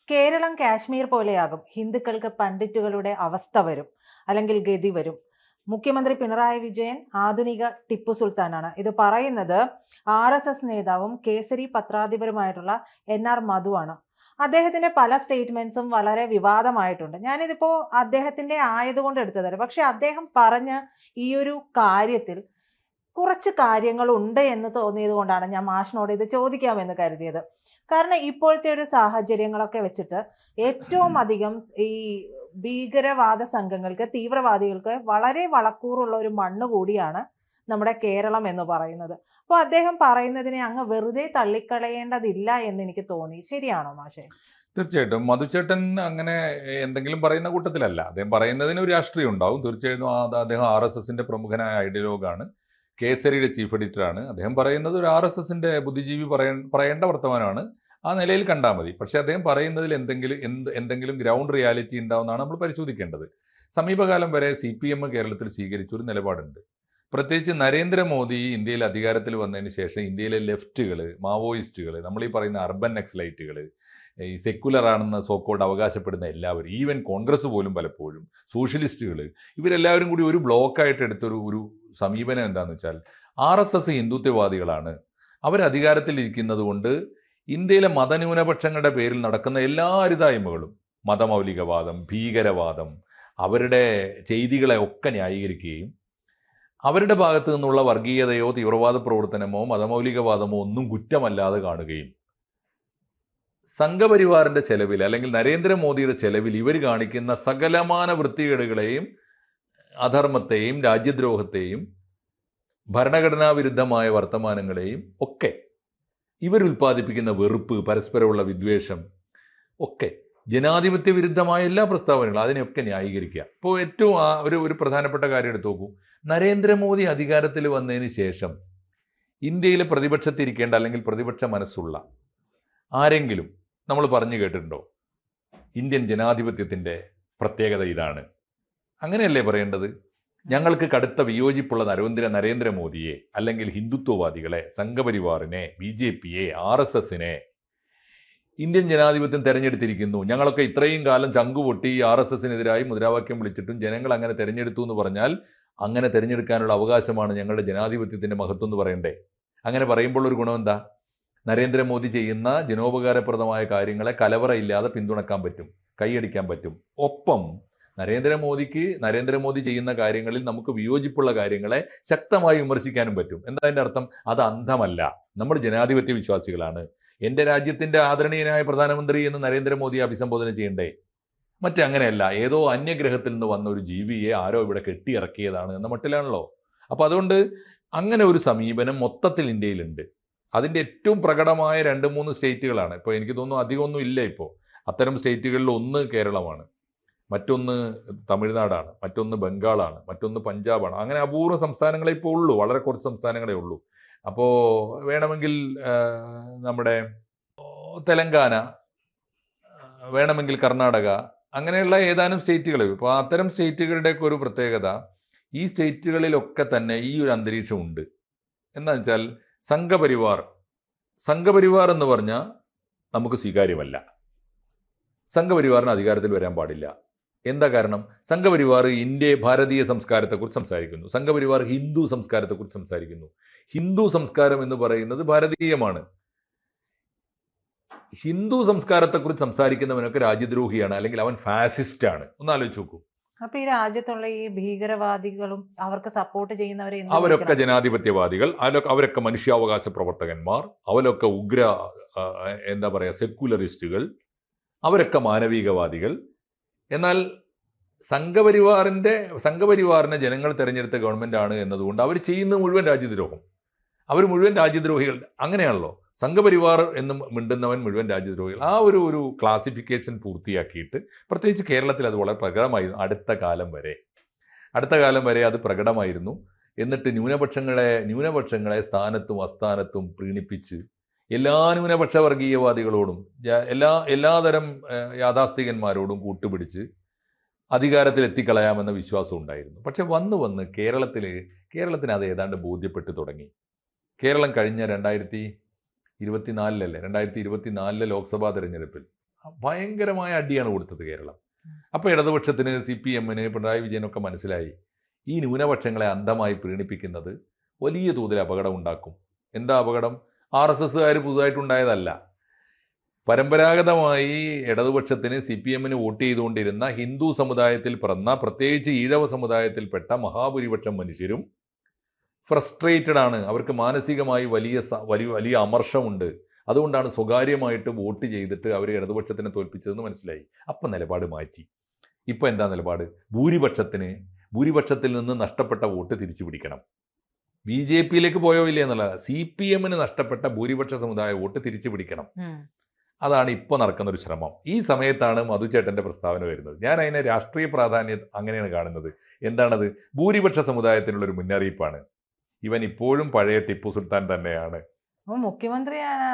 കേരളം കാശ്മീർ പോലെയാകും. ഹിന്ദുക്കൾക്ക് പണ്ഡിറ്റുകളുടെ അവസ്ഥ വരും, അല്ലെങ്കിൽ ഗതി വരും. മുഖ്യമന്ത്രി പിണറായി വിജയൻ ആധുനിക ടിപ്പു സുൽത്താനാണ്. ഇത് പറയുന്നത് RSS നേതാവും കേസരി പത്രാധിപരുമായിട്ടുള്ള NR മധുവാണ്. അദ്ദേഹത്തിന്റെ പല സ്റ്റേറ്റ്മെന്റ്സും വളരെ വിവാദമായിട്ടുണ്ട്. ഞാനിതിപ്പോ അദ്ദേഹത്തിന്റെ ആയതുകൊണ്ട് എടുത്തതല്ല. പക്ഷെ അദ്ദേഹം പറഞ്ഞ ഈ ഒരു കാര്യത്തിൽ കുറച്ച് കാര്യങ്ങളുണ്ട് എന്ന് തോന്നിയത് കൊണ്ടാണ് ഞാൻ മാഷിനോട് ഇത് ചോദിക്കാമെന്ന് കരുതിയത്. കാരണം ഇപ്പോഴത്തെ ഒരു സാഹചര്യങ്ങളൊക്കെ വെച്ചിട്ട് ഏറ്റവും അധികം ഈ ഭീകരവാദ സംഘങ്ങൾക്ക്, തീവ്രവാദികൾക്ക് വളരെ വളക്കൂറുള്ള ഒരു മണ്ണ് കൂടിയാണ് നമ്മുടെ കേരളം എന്ന് പറയുന്നത്. അപ്പോൾ അദ്ദേഹം പറയുന്നതിനെ അങ്ങ് വെറുതെ തള്ളിക്കളയേണ്ടതില്ല എന്ന് എനിക്ക് തോന്നി. ശരിയാണോ മാഷെ? തീർച്ചയായിട്ടും മധുചേട്ടൻ അങ്ങനെ എന്തെങ്കിലും പറയുന്ന കൂട്ടത്തിലല്ല. അദ്ദേഹം പറയുന്നതിന് ഒരു രാഷ്ട്രീയം ഉണ്ടാവും. തീർച്ചയായിട്ടും അദ്ദേഹം RSSന്റെ പ്രമുഖനായ ഐഡിയോളോഗാണ്, കേസരിയുടെ ചീഫ് എഡിറ്ററാണ്. അദ്ദേഹം പറയുന്നത് ഒരു RSSന്റെ ബുദ്ധിജീവി പറയേണ്ട വർത്തമാനമാണ്. ആ നിലയിൽ കണ്ടാൽ മതി. പക്ഷേ അദ്ദേഹം പറയുന്നതിൽ എന്തെങ്കിലും ഗ്രൗണ്ട് റിയാലിറ്റി ഉണ്ടാവുമെന്നാണ് നമ്മൾ പരിശോധിക്കേണ്ടത്. സമീപകാലം വരെ CPM കേരളത്തിൽ സ്വീകരിച്ചൊരു നിലപാടുണ്ട്. പ്രത്യേകിച്ച് നരേന്ദ്രമോദി ഇന്ത്യയിൽ അധികാരത്തിൽ വന്നതിന് ശേഷം ഇന്ത്യയിലെ ലെഫ്റ്റുകൾ, മാവോയിസ്റ്റുകൾ, നമ്മളീ പറയുന്ന അർബൻ നക്സലൈറ്റുകൾ, ഈ സെക്കുലർ ആണെന്ന് സോക്കോൾഡ് അവകാശപ്പെടുന്ന എല്ലാവരും, ഈവൻ കോൺഗ്രസ് പോലും പലപ്പോഴും, സോഷ്യലിസ്റ്റുകൾ, ഇവരെല്ലാവരും കൂടി ഒരു ബ്ലോക്കായിട്ട് എടുത്തൊരു സമീപനം എന്താണെന്ന് വെച്ചാൽ RSS ഹിന്ദുത്വവാദികളാണ്. അവരധികാരത്തിലിരിക്കുന്നത് കൊണ്ട് ഇന്ത്യയിലെ മതന്യൂനപക്ഷങ്ങളുടെ പേരിൽ നടക്കുന്ന എല്ലാ അരുതായ്മകളും, മതമൗലികവാദം, ഭീകരവാദം, അവരുടെ ചെയ്തികളെ ഒക്കെ ന്യായീകരിക്കുകയും അവരുടെ ഭാഗത്തു നിന്നുള്ള വർഗീയതയോ തീവ്രവാദ പ്രവർത്തനമോ മതമൗലികവാദമോ ഒന്നും കുറ്റമല്ലാതെ കാണുകയും സംഘപരിവാറിന്റെ ചെലവിൽ അല്ലെങ്കിൽ നരേന്ദ്രമോദിയുടെ ചെലവിൽ ഇവർ കാണിക്കുന്ന സകലമാന വൃത്തികേടുകളെയും അധർമ്മത്തെയും രാജ്യദ്രോഹത്തെയും ഭരണഘടനാ വിരുദ്ധമായ വർത്തമാനങ്ങളെയും ഒക്കെ ഇവരുൽപ്പാദിപ്പിക്കുന്ന വെറുപ്പ്, പരസ്പരമുള്ള വിദ്വേഷം ഒക്കെ ജനാധിപത്യ വിരുദ്ധമായ എല്ലാ പ്രസ്താവനകളും അതിനെയൊക്കെ ന്യായീകരിക്കുക. ഇപ്പോൾ ഏറ്റവും ഒരു പ്രധാനപ്പെട്ട കാര്യം എടുത്തു നോക്കൂ. നരേന്ദ്രമോദി അധികാരത്തിൽ വന്നതിന് ശേഷം ഇന്ത്യയിലെ പ്രതിപക്ഷത്തിരിക്കേണ്ട അല്ലെങ്കിൽ പ്രതിപക്ഷ മനസ്സുള്ള ആരെങ്കിലും നമ്മൾ പറഞ്ഞു കേട്ടിട്ടുണ്ടോ ഇന്ത്യൻ ജനാധിപത്യത്തിൻ്റെ പ്രത്യേകത ഇതാണ്? അങ്ങനെയല്ലേ പറയേണ്ടത്? ഞങ്ങൾക്ക് കടുത്ത വിയോജിപ്പുള്ള നരേന്ദ്രമോദിയെ, അല്ലെങ്കിൽ ഹിന്ദുത്വവാദികളെ, സംഘപരിവാറിനെ, BJPയെ, RSSനെ ഇന്ത്യൻ ജനാധിപത്യം തെരഞ്ഞെടുത്തിരിക്കുന്നു. ഞങ്ങളൊക്കെ ഇത്രയും കാലം ചങ്കുപൊട്ടി RSSനെതിരായി മുദ്രാവാക്യം വിളിച്ചിട്ടും ജനങ്ങൾ അങ്ങനെ തെരഞ്ഞെടുത്തു എന്ന് പറഞ്ഞാൽ അങ്ങനെ തിരഞ്ഞെടുക്കാനുള്ള അവകാശമാണ് ഞങ്ങളുടെ ജനാധിപത്യത്തിൻ്റെ മഹത്വം എന്ന് പറയണ്ടേ? അങ്ങനെ പറയുമ്പോൾ ഒരു ഗുണം എന്താ? നരേന്ദ്രമോദി ചെയ്യുന്ന ജനോപകാരപ്രദമായ കാര്യങ്ങളെ കലവറയില്ലാതെ പിന്തുണക്കാൻ പറ്റും, കൈയടിക്കാൻ പറ്റും. ഒപ്പം നരേന്ദ്രമോദി ചെയ്യുന്ന കാര്യങ്ങളിൽ നമുക്ക് വിയോജിപ്പുള്ള കാര്യങ്ങളെ ശക്തമായി വിമർശിക്കാനും പറ്റും. എന്താ അതിൻ്റെ അർത്ഥം? അത് അന്ധമല്ല. നമ്മൾ ജനാധിപത്യ വിശ്വാസികളാണ്. എൻ്റെ രാജ്യത്തിൻ്റെ ആദരണീയനായ പ്രധാനമന്ത്രി എന്ന് നരേന്ദ്രമോദിയെ അഭിസംബോധന ചെയ്യണ്ടേ? അങ്ങനെയല്ല, ഏതോ അന്യഗ്രഹത്തിൽ നിന്ന് വന്ന ഒരു ജീവിയെ ആരോ ഇവിടെ കെട്ടിയിറക്കിയതാണ് എന്ന മട്ടിലാണല്ലോ. അപ്പോൾ അതുകൊണ്ട് അങ്ങനെ ഒരു സമീപനം മൊത്തത്തിൽ ഇന്ത്യയിലുണ്ട്. അതിൻ്റെ ഏറ്റവും പ്രകടമായ 2-3 സ്റ്റേറ്റുകളാണ്. ഇപ്പോൾ എനിക്ക് തോന്നുന്നു അധികമൊന്നും ഇല്ല. ഇപ്പോൾ അത്തരം സ്റ്റേറ്റുകളിൽ ഒന്ന് കേരളമാണ്, മറ്റൊന്ന് തമിഴ്നാടാണ്, മറ്റൊന്ന് ബംഗാളാണ്, മറ്റൊന്ന് പഞ്ചാബാണ്. അങ്ങനെ അപൂർവ സംസ്ഥാനങ്ങളെ ഇപ്പോൾ ഉള്ളൂ, വളരെ കുറച്ച് സംസ്ഥാനങ്ങളെ ഉള്ളൂ. അപ്പോൾ വേണമെങ്കിൽ നമ്മുടെ തെലങ്കാന, വേണമെങ്കിൽ കർണാടക, അങ്ങനെയുള്ള ഏതാനും സ്റ്റേറ്റുകൾ. ഇപ്പോൾ അത്തരം സ്റ്റേറ്റുകളുടെയൊക്കെ ഒരു പ്രത്യേകത, ഈ സ്റ്റേറ്റുകളിലൊക്കെ തന്നെ ഈ ഒരു അന്തരീക്ഷം ഉണ്ട്. എന്താണെന്ന് വെച്ചാൽ സംഘപരിവാർ എന്ന് പറഞ്ഞാൽ നമുക്ക് സ്വീകാര്യമല്ല. സംഘപരിവാറിന് അധികാരത്തിൽ വരാൻ പാടില്ല. എന്താ കാരണം? സംഘപരിവാർ ഭാരതീയ സംസ്കാരത്തെക്കുറിച്ച് സംസാരിക്കുന്നു. സംഘപരിവാർ ഹിന്ദു സംസ്കാരത്തെക്കുറിച്ച് സംസാരിക്കുന്നു. ഹിന്ദു സംസ്കാരം എന്ന് പറയുന്നത് ഭാരതീയമാണ്. ഹിന്ദു സംസ്കാരത്തെക്കുറിച്ച് സംസാരിക്കുന്നവനൊക്കെ രാജ്യദ്രോഹിയാണ്, അല്ലെങ്കിൽ അവൻ ഫാസിസ്റ്റാണ്. ഒന്ന് ആലോചിച്ച് നോക്കൂ. അപ്പൊ ഈ രാജ്യത്തുള്ള ഈ ഭീകരവാദികളും അവർക്ക് സപ്പോർട്ട് ചെയ്യുന്നവരെ അവരൊക്കെ ജനാധിപത്യവാദികൾ, അവരൊക്കെ മനുഷ്യാവകാശ പ്രവർത്തകന്മാർ, അവരൊക്കെ എന്താ പറയുക, സെക്യുലറിസ്റ്റുകൾ, അവരൊക്കെ മാനവികവാദികൾ. എന്നാൽ സംഘപരിവാറിനെ ജനങ്ങൾ തിരഞ്ഞെടുത്ത ഗവൺമെന്റ് ആണ് എന്നതുകൊണ്ട് അവർ ചെയ്യുന്നത് മുഴുവൻ രാജ്യദ്രോഹം. അവർ മുഴുവൻ രാജ്യദ്രോഹികൾ. അങ്ങനെയാണല്ലോ, സംഘപരിവാർ എന്ന് മിണ്ടുന്നവൻ മുഴുവൻ രാജ്യദ്രോഹികൾ. ആ ഒരു ക്ലാസിഫിക്കേഷൻ പൂർത്തിയാക്കിയിട്ട്, പ്രത്യേകിച്ച് കേരളത്തിൽ അത് വളരെ പ്രകടമായിരുന്നു. അടുത്ത കാലം വരെ അത് പ്രകടമായിരുന്നു. എന്നിട്ട് ന്യൂനപക്ഷങ്ങളെ സ്ഥാനത്തും അസ്ഥാനത്തും പ്രീണിപ്പിച്ച് എല്ലാ ന്യൂനപക്ഷ വർഗീയവാദികളോടും എല്ലാതരം യാഥാസ്ഥികന്മാരോടും കൂട്ടുപിടിച്ച് അധികാരത്തിൽ എത്തിക്കളയാമെന്ന വിശ്വാസം ഉണ്ടായിരുന്നു. പക്ഷെ വന്ന് കേരളത്തിന് അത് ഏതാണ്ട് ബോധ്യപ്പെട്ടു തുടങ്ങി. കേരളം കഴിഞ്ഞ 2024 ലോക്സഭാ തെരഞ്ഞെടുപ്പിൽ ഭയങ്കരമായ അടിയാണ് കൊടുത്തത് കേരളം. അപ്പോൾ ഇടതുപക്ഷത്തിന്, CPM-ന്, പിണറായി വിജയനൊക്കെ മനസ്സിലായി ഈ ന്യൂനപക്ഷങ്ങളെ അന്ധമായി പ്രീണിപ്പിക്കുന്നത് വലിയ തോതിൽ അപകടം ഉണ്ടാക്കും. എന്താ അപകടം? RSSകാർ പുതുതായിട്ടുണ്ടായതല്ല. പരമ്പരാഗതമായി ഇടതുപക്ഷത്തിന്, CPM-ന് വോട്ട് ചെയ്തുകൊണ്ടിരുന്ന ഹിന്ദു സമുദായത്തിൽ പിറന്ന, പ്രത്യേകിച്ച് ഈഴവ സമുദായത്തിൽപ്പെട്ട മഹാഭൂരിപക്ഷം മനുഷ്യരും ഫ്രസ്ട്രേറ്റഡ് ആണ്. അവർക്ക് മാനസികമായി വലിയ അമർഷമുണ്ട്. അതുകൊണ്ടാണ് സ്വകാര്യമായിട്ട് വോട്ട് ചെയ്തിട്ട് അവർ ഇടതുപക്ഷത്തിനെ തോൽപ്പിച്ചതെന്ന് മനസ്സിലായി. അപ്പം നിലപാട് മാറ്റി. ഇപ്പം എന്താ നിലപാട്? ഭൂരിപക്ഷത്തിൽ നിന്ന് നഷ്ടപ്പെട്ട വോട്ട് തിരിച്ചു പിടിക്കണം. BJP-യിലേക്ക് പോയോ ഇല്ലേ എന്നുള്ളത്, CPM-ന് നഷ്ടപ്പെട്ട ഭൂരിപക്ഷ സമുദായ വോട്ട് തിരിച്ചു പിടിക്കണം. അതാണ് ഇപ്പോൾ നടക്കുന്ന ഒരു ശ്രമം. ഈ സമയത്താണ് മധുചേട്ടൻ്റെ പ്രസ്താവന വരുന്നത്. ഞാൻ അതിനെ രാഷ്ട്രീയ പ്രാധാന്യം അങ്ങനെയാണ് കാണുന്നത്. എന്താണത്? ഭൂരിപക്ഷ സമുദായത്തിനുള്ളൊരു മുന്നറിയിപ്പാണ്. ഇവൻ ഇപ്പോഴും പഴയ ടിപ്പു സുൽത്താൻ തന്നെയാണ്. മുഖ്യമന്ത്രിയാണ്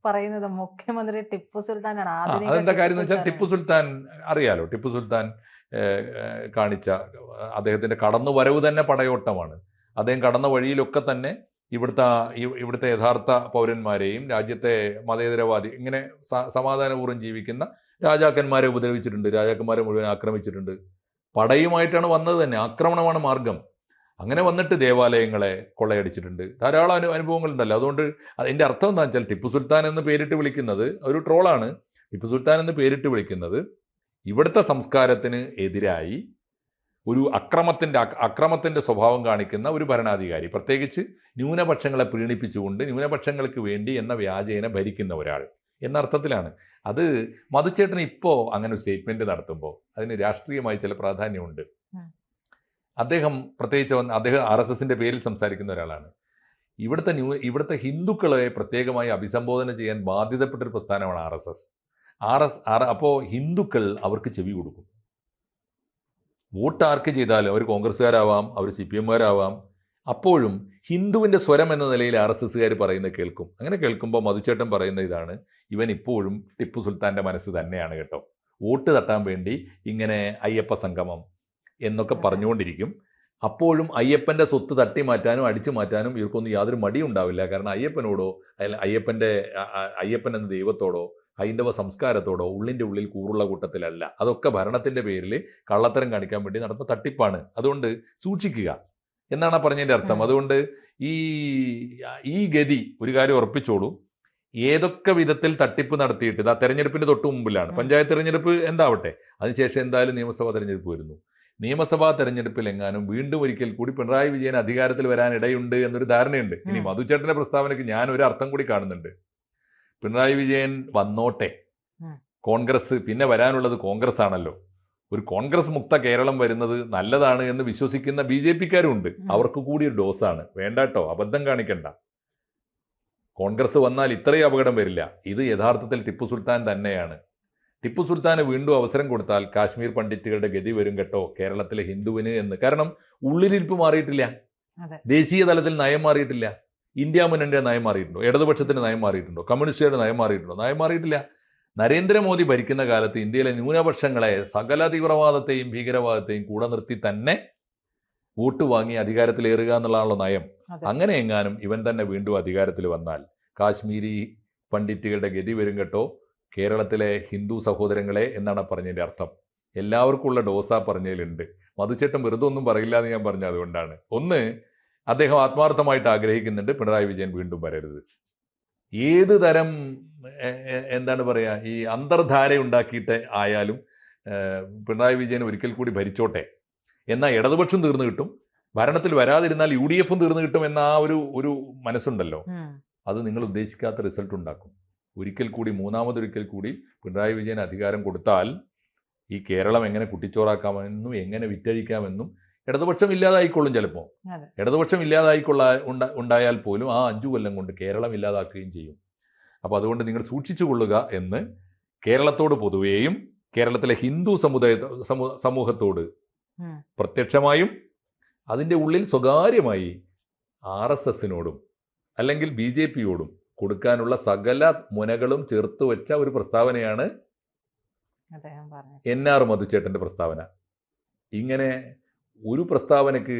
പറയുന്നത്, മുഖ്യമന്ത്രി ടിപ്പു സുൽത്താനാണ്. അതെന്താ കാര്യം എന്ന് വെച്ചാൽ, ടിപ്പു സുൽത്താൻ അറിയാലോ, ടിപ്പു സുൽത്താൻ കാണിച്ച അദ്ദേഹത്തിൻ്റെ കടന്നുവരവ് തന്നെ പടയോട്ടമാണ്. അദ്ദേഹം കടന്ന വഴിയിലൊക്കെ തന്നെ ഇവിടുത്തെ യഥാർത്ഥ പൗരന്മാരെയും രാജ്യത്തെ മതേതരവാദി ഇങ്ങനെ സമാധാനപൂർവ്വം ജീവിക്കുന്ന രാജാക്കന്മാരെ ഉപദ്രവിച്ചിട്ടുണ്ട്, രാജാക്കന്മാരെ മുഴുവൻ ആക്രമിച്ചിട്ടുണ്ട്. പടയുമായിട്ടാണ് വന്നത് തന്നെ, ആക്രമണമാണ് മാർഗം. അങ്ങനെ വന്നിട്ട് ദേവാലയങ്ങളെ കൊള്ളയടിച്ചിട്ടുണ്ട്. ധാരാളം അനുഭവങ്ങളുണ്ടല്ലോ. അതുകൊണ്ട് അതിൻ്റെ അർത്ഥം എന്താണെന്ന് വെച്ചാൽ, ടിപ്പു സുൽത്താൻ എന്ന് പേരിട്ട് വിളിക്കുന്നത് ഒരു ട്രോളാണ്. ടിപ്പു സുൽത്താൻ എന്ന് പേരിട്ട് വിളിക്കുന്നത് ഇവിടുത്തെ സംസ്കാരത്തിന് എതിരായി ഒരു അക്രമത്തിൻ്റെ സ്വഭാവം കാണിക്കുന്ന ഒരു ഭരണാധികാരി, പ്രത്യേകിച്ച് ന്യൂനപക്ഷങ്ങളെ പ്രീണിപ്പിച്ചുകൊണ്ട് ന്യൂനപക്ഷങ്ങൾക്ക് വേണ്ടി എന്ന വ്യാജേന ഭരിക്കുന്ന ഒരാൾ എന്ന അർത്ഥത്തിലാണ്. അത് മധുചേട്ടൻ ഇപ്പോൾ അങ്ങനെ ഒരു സ്റ്റേറ്റ്മെൻറ്റ് നടത്തുമ്പോൾ അതിന് രാഷ്ട്രീയമായി ചില പ്രാധാന്യമുണ്ട്. അദ്ദേഹം അദ്ദേഹം RSSൻ്റെ പേരിൽ സംസാരിക്കുന്ന ഒരാളാണ്. ഇവിടുത്തെ ഹിന്ദുക്കളെ പ്രത്യേകമായി അഭിസംബോധന ചെയ്യാൻ ബാധ്യതപ്പെട്ടൊരു പ്രസ്ഥാനമാണ് RSS. അപ്പോൾ ഹിന്ദുക്കൾ അവർക്ക് ചെവി കൊടുക്കും. വോട്ട് ആർക്ക് ചെയ്താലും അവർ കോൺഗ്രസ്സുകാരാവാം, അവർ CPM-കാരാവാം, അപ്പോഴും ഹിന്ദുവിൻ്റെ സ്വരം എന്ന നിലയിൽ RSSകാർ പറയുന്നത് കേൾക്കും. അങ്ങനെ കേൾക്കുമ്പോൾ മധുചേട്ടൻ പറയുന്ന ഇതാണ്, ഇവൻ ഇപ്പോഴും ടിപ്പു സുൽത്താൻ്റെ മനസ്സ് തന്നെയാണ് കേട്ടോ. വോട്ട് തട്ടാൻ വേണ്ടി ഇങ്ങനെ അയ്യപ്പ സംഗമം എന്നൊക്കെ പറഞ്ഞുകൊണ്ടിരിക്കും. അപ്പോഴും അയ്യപ്പൻ്റെ സ്വത്ത് തട്ടി മാറ്റാനും അടിച്ചു മാറ്റാനും ഇവർക്കൊന്നും യാതൊരു മടിയും ഉണ്ടാവില്ല. കാരണം അയ്യപ്പനോടോ അയ്യപ്പൻ എന്ന ദൈവത്തോടോ ഹൈന്ദവ സംസ്കാരത്തോടോ ഉള്ളിൻ്റെ ഉള്ളിൽ കൂറുള്ള കൂട്ടത്തിലല്ല. അതൊക്കെ ഭരണത്തിൻ്റെ പേരിൽ കള്ളത്തരം കാണിക്കാൻ വേണ്ടി നടന്ന തട്ടിപ്പാണ്. അതുകൊണ്ട് സൂക്ഷിക്കുക എന്നാണ് പറഞ്ഞതിൻ്റെ അർത്ഥം. അതുകൊണ്ട് ഈ ഗതി ഒരു കാര്യം ഉറപ്പിച്ചോളൂ, ഏതൊക്കെ വിധത്തിൽ തട്ടിപ്പ് നടത്തിയിട്ട് ഇതാ തെരഞ്ഞെടുപ്പിൻ്റെ തൊട്ട് മുമ്പിലാണ്. പഞ്ചായത്ത് തെരഞ്ഞെടുപ്പ് എന്താവട്ടെ, അതിനുശേഷം എന്തായാലും നിയമസഭാ തെരഞ്ഞെടുപ്പ് വരുന്നു. നിയമസഭാ തെരഞ്ഞെടുപ്പിൽ എങ്ങാനും വീണ്ടും ഒരിക്കൽ കൂടി പിണറായി വിജയൻ അധികാരത്തിൽ വരാൻ ഇടയുണ്ട് എന്നൊരു ധാരണയുണ്ട്. ഇനി മധുചേട്ടൻ്റെ പ്രസ്താവനയ്ക്ക് ഞാൻ ഒരു അർത്ഥം കൂടി കാണുന്നുണ്ട്. പിണറായി വിജയൻ വന്നോട്ടെ, കോൺഗ്രസ് പിന്നെ വരാനുള്ളത് കോൺഗ്രസ് ആണല്ലോ, ഒരു കോൺഗ്രസ് മുക്ത കേരളം വരുന്നത് നല്ലതാണ് എന്ന് വിശ്വസിക്കുന്ന BJP-ക്കാരും ഉണ്ട്. അവർക്ക് കൂടി ഒരു ഡോസാണ്. വേണ്ടാട്ടോ, അബദ്ധം കാണിക്കണ്ട. കോൺഗ്രസ് വന്നാൽ ഇത്രയും അപകടം വരില്ല. ഇത് യഥാർത്ഥത്തിൽ ടിപ്പു സുൽത്താൻ തന്നെയാണ്. ടിപ്പു സുൽത്താന് വീണ്ടും അവസരം കൊടുത്താൽ കാശ്മീർ പണ്ഡിറ്റുകളുടെ ഗതി വരും കേട്ടോ കേരളത്തിലെ ഹിന്ദുവിന് എന്ന്. കാരണം ഉള്ളിലിരിപ്പ് മാറിയിട്ടില്ല, ദേശീയ തലത്തിൽ നയം മാറിയിട്ടില്ല. ഇന്ത്യ മുന്നണിയുടെ നയം മാറിയിട്ടുണ്ടോ? ഇടതുപക്ഷത്തിൻ്റെ നയം മാറിയിട്ടുണ്ടോ? കമ്മ്യൂണിസ്റ്റുകാരുടെ നയം മാറിയിട്ടുണ്ടോ? നയം മാറിയിട്ടില്ല. നരേന്ദ്രമോദി ഭരിക്കുന്ന കാലത്ത് ഇന്ത്യയിലെ ന്യൂനപക്ഷങ്ങളെ, സകല തീവ്രവാദത്തെയും ഭീകരവാദത്തെയും കൂടെ നിർത്തി തന്നെ വോട്ട് വാങ്ങി അധികാരത്തിലേറുക എന്നുള്ളതാണല്ലോ നയം. അങ്ങനെ എങ്ങാനും ഇവൻ തന്നെ വീണ്ടും അധികാരത്തിൽ വന്നാൽ കാശ്മീരി പണ്ഡിറ്റുകളുടെ ഗതി വരും കേട്ടോ കേരളത്തിലെ ഹിന്ദു സഹോദരങ്ങളെ എന്നാണ് പറഞ്ഞതിൻ്റെ അർത്ഥം. എല്ലാവർക്കും ഉള്ള ഡോസാ പറഞ്ഞതിലുണ്ട്. മധുചേട്ടൻ വെറുതെ ഒന്നും പറയില്ല എന്ന് ഞാൻ പറഞ്ഞത് അതുകൊണ്ടാണ്. ഒന്ന്, അദ്ദേഹം ആത്മാർത്ഥമായിട്ട് ആഗ്രഹിക്കുന്നുണ്ട് പിണറായി വിജയൻ വീണ്ടും വരരുത്. ഏത് തരം എന്താണ് പറയുക, ഈ അന്തർധാര ഉണ്ടാക്കിയിട്ട് ആയാലും പിണറായി വിജയൻ ഒരിക്കൽ കൂടി ഭരിച്ചോട്ടെ, എന്നാൽ ഇടതുപക്ഷം തീർന്നു കിട്ടും, ഭരണത്തിൽ വരാതിരുന്നാൽ UDF-ഉം തീർന്നു കിട്ടും എന്ന ആ ഒരു മനസ്സുണ്ടല്ലോ, അത് നിങ്ങൾ ഉദ്ദേശിക്കാത്ത റിസൾട്ട് ഉണ്ടാക്കും. മൂന്നാമതൊരിക്കൽ കൂടി പിണറായി വിജയൻ അധികാരം കൊടുത്താൽ ഈ കേരളം എങ്ങനെ കുട്ടിച്ചോറാക്കാമെന്നും എങ്ങനെ വിറ്റഴിക്കാമെന്നും ഇടതുപക്ഷം ഇല്ലാതായിക്കൊള്ളും. ചിലപ്പോൾ ഇടതുപക്ഷം ഉണ്ടായാൽ പോലും ആ 5 കൊല്ലം കൊണ്ട് കേരളം ഇല്ലാതാക്കുകയും ചെയ്യും. അപ്പോൾ അതുകൊണ്ട് നിങ്ങൾ സൂക്ഷിച്ചു കൊള്ളുക എന്ന് കേരളത്തോട് പൊതുവേയും കേരളത്തിലെ ഹിന്ദു സമൂഹത്തോട് പ്രത്യക്ഷമായും അതിൻ്റെ ഉള്ളിൽ സ്വകാര്യമായി RSSനോടും അല്ലെങ്കിൽ BJP-യോടും കൊടുക്കാനുള്ള സകല മുനകളും ചേർത്ത് വെച്ച ഒരു പ്രസ്താവനയാണ് NR മധുചേട്ടൻ്റെ പ്രസ്താവന. ഇങ്ങനെ ഒരു പ്രസ്താവനയ്ക്ക്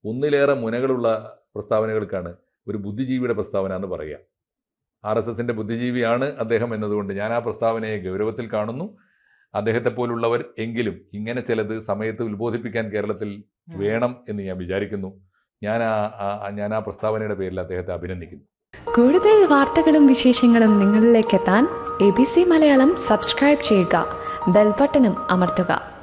ഒന്നിലേറെ മുനകളുള്ള പ്രസ്താവനകൾക്കാണ് ഒരു ബുദ്ധിജീവിയുടെ പ്രസ്താവന എന്ന് പറയുക. RSSന്റെ ബുദ്ധിജീവിയാണ് അദ്ദേഹം എന്നതുകൊണ്ട് ഞാൻ ആ പ്രസ്താവനയെ ഗൗരവത്തിൽ കാണുന്നു. അദ്ദേഹത്തെ പോലുള്ളവർ എങ്കിലും ഇങ്ങനെ ചിലത് സമയത്ത് ഉത്ബോധിപ്പിക്കാൻ കേരളത്തിൽ വേണം എന്ന് ഞാൻ വിചാരിക്കുന്നു. ഞാൻ ആ പ്രസ്താവനയുടെ പേരിൽ അദ്ദേഹത്തെ അഭിനന്ദിക്കുന്നു. കൂടുതൽ വാർത്തകളും വിശേഷങ്ങളും നിങ്ങളിലേക്ക് എത്താൻ ABC മലയാളം സബ്സ്ക്രൈബ് ചെയ്യുക, ബെൽ ബട്ടണും അമർത്തുക.